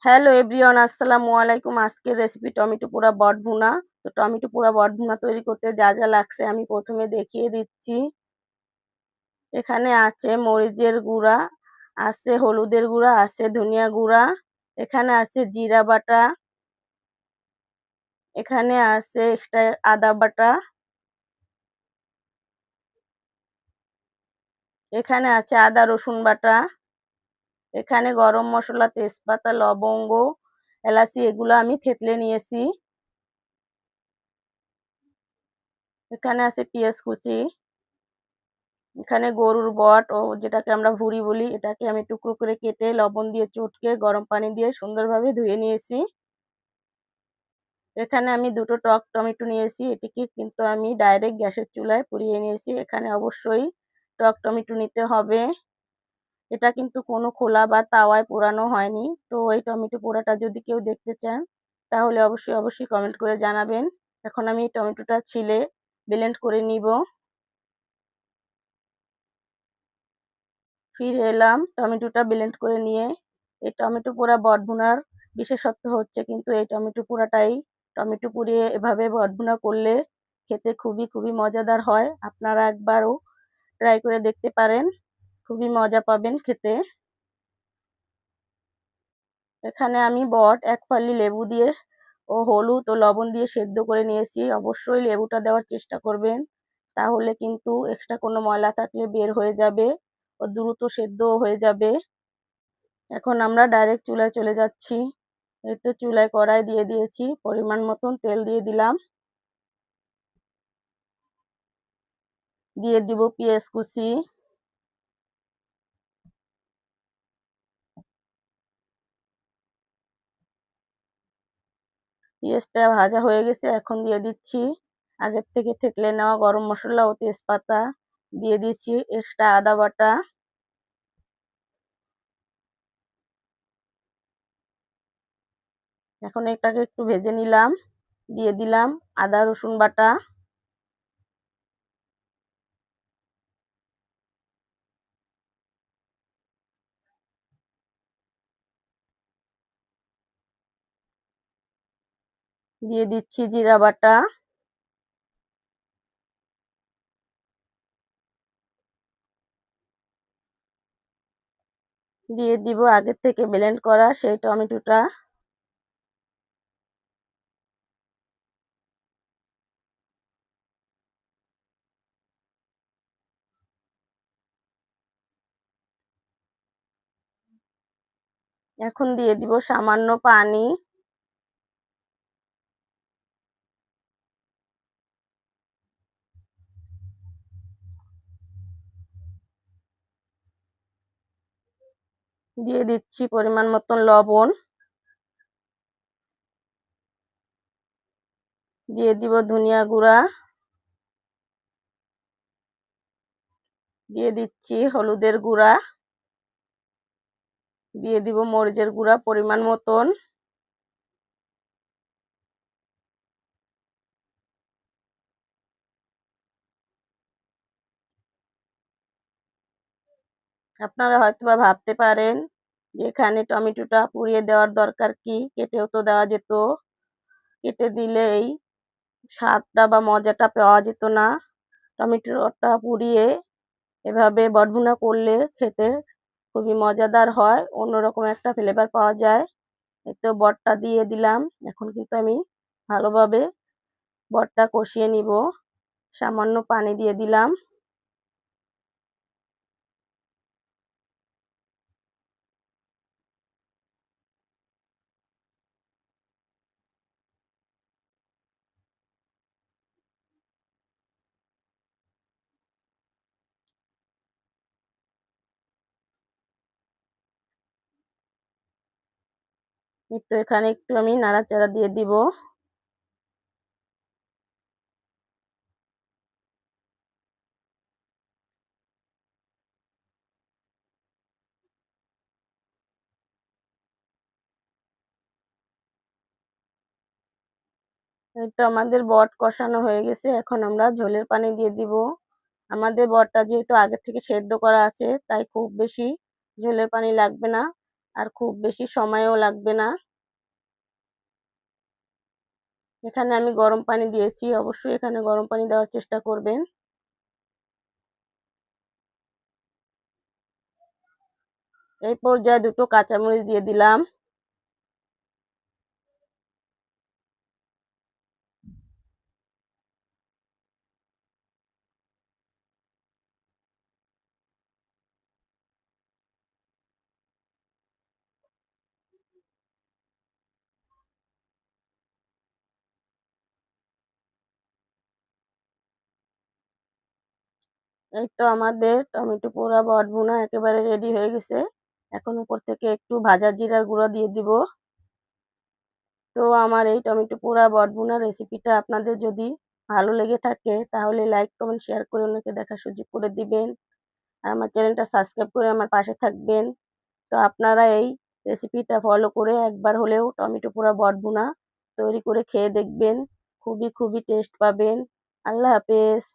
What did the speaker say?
Hello everyone, আসসালামু আলাইকুম। আজকের রেসিপি টমেটো পোড়া বট ভুনা। তো টমেটো পোড়া বট ভুনা তৈরি করতে যা যা লাগছে আমি প্রথমে দেখিয়ে দিচ্ছি। এখানে আছে মরিচের গুঁড়া, আছে হলুদের গুঁড়া, আছে ধনিয়া গুঁড়া, এখানে আছে জিরা বাটা, এখানে আছে এক্সট্রা আদা বাটা, এখানে আছে আদা রসুন বাটা, এখানে গরম মশলা, তেজপাতা, লবঙ্গ, এলাচি এগুলো আমি থেতলে নিয়েছি। এখানে আছে পেঁয়াজ কুচি, এখানে গরুর বট ও যেটাকে আমরা ভুঁড়ি বলি, এটাকে আমি টুকরো করে কেটে লবণ দিয়ে চটকে গরম পানি দিয়ে সুন্দরভাবে ধুয়ে নিয়েছি। এখানে আমি দুটো টক টমেটো নিয়েছি, এটিকে কিন্তু আমি ডাইরেক্ট গ্যাসের চুলায় পুড়িয়ে নিয়েছি। এখানে অবশ্যই টক টমেটো নিতে হবে। এটা কিন্তু কোনো খোলা বা তাওয়ায় পোড়ানো হয়নি। তো এই টমেটো পোড়াটা যদি কেউ দেখতে চান তাহলে অবশ্যই কমেন্ট করে জানাবেন। এখন আমি টমেটোটা ছিলে ব্লেন্ড করে নিব। ফিরে এলাম টমেটোটা ব্লেন্ড করে নিয়ে। এই টমেটো পোড়া বট ভুনার বিশেষত্ব হচ্ছে কিন্তু এই টমেটো পোড়াটাই। টমেটো পুড়িয়ে এভাবে বট ভুনা করলে খেতে খুবই মজাদার হয়। আপনারা একবারও ট্রাই করে দেখতে পারেন, খুবই মজা পাবেন খেতে। এখানে আমি বট এক ফালি লেবু দিয়ে ও হলুদ ও লবণ দিয়ে সেদ্ধ করে নিয়েছি। অবশ্যই লেবুটা দেওয়ার চেষ্টা করবেন, তাহলে কিন্তু এক্সট্রা কোনো ময়লা থাকলে বের হয়ে যাবে ও দ্রুত সেদ্ধও হয়ে যাবে। এখন আমরা ডাইরেক্ট চুলায় চলে যাচ্ছি। এই তো চুলায় কড়াই দিয়ে দিয়েছি, পরিমাণ মতন তেল দিয়ে দিলাম, দিয়ে দিব পেঁয়াজ কুচি, পেঁয়াজটা ভাজা হয়ে গেছে। এখন দিয়ে দিচ্ছি আগের থেকে থেতলে নেওয়া গরম মশলা ও তেজপাতা, দিয়ে দিচ্ছি এক্সট্রা আদা বাটা, এখন এটাকে একটু ভেজে নিলাম। দিয়ে দিলাম আদা রসুন বাটা, দিয়ে দিচ্ছি জিরা বাটা, দিয়ে দিব আগের থেকে ব্লেন্ড করা সেই টমেটোটা। এখন দিয়ে দিব সামান্য পানি, দিয়ে দিচ্ছি পরিমাণ মতন লবণ, দিয়ে দিব ধনিয়া গুঁড়া, দিয়ে দিচ্ছি হলুদের গুঁড়া, দিয়ে দিব মরিচের গুঁড়া পরিমাণ মতন। আপনারা হয়তোবা ভাবতে পারেন যে এখানে টমেটোটা পুড়িয়ে দেওয়ার দরকার কি, কেটেও তো দেওয়া যেত। কেটে দিলেই স্বাদটা বা মজাটা পাওয়া যেত না। টমেটোটা পুড়িয়ে এভাবে বটভুনা করলে খেতে খুবই মজাদার হয়, অন্যরকম একটা ফ্লেভার পাওয়া যায়। এই তো বটটা দিয়ে দিলাম। এখন কিন্তু আমি ভালোভাবে বটটা কষিয়ে নিব। সামান্য পানি দিয়ে দিলাম। এই তো এখানে একটু আমি নাড়াচাড়া দিয়ে দিব। এই তো আমাদের বট কষানো হয়ে গেছে। এখন আমরা ঝোলের পানি দিয়ে দিব। আমাদের বটটা যেহেতু আগে থেকে সেদ্ধ করা আছে তাই খুব বেশি ঝোলের পানি লাগবে না। আর খুব বেশি সময়ও লাগবে না। এখানে আমি গরম পানি দিয়েছি, অবশ্যই এখানে গরম পানি দেওয়ার চেষ্টা করবেন। এই পর্যায়ে দুটো কাঁচামরিচ দিয়ে দিলাম। এই তো আমাদের টমেটো পোড়া বট ভুনা একেবারে রেডি হয়ে গেছে। এখন উপর থেকে একটু ভাজা জিরার গুঁড়ো দিয়ে দিব। তো আমার এই টমেটো পোড়া বট ভুনা রেসিপিটা আপনাদের যদি ভালো লেগে থাকে তাহলে লাইক কমেন্ট শেয়ার করে অন্যকে দেখার সুযোগ করে দিবেন। আর আমার চ্যানেলটা সাবস্ক্রাইব করে আমার পাশে থাকবেন। তো আপনারা এই রেসিপিটা ফলো করে একবার হলেও টমেটো পোড়া বট ভুনা তৈরি করে খেয়ে দেখবেন। খুবই খুবই টেস্ট পাবেন। আল্লাহ হাফেজ।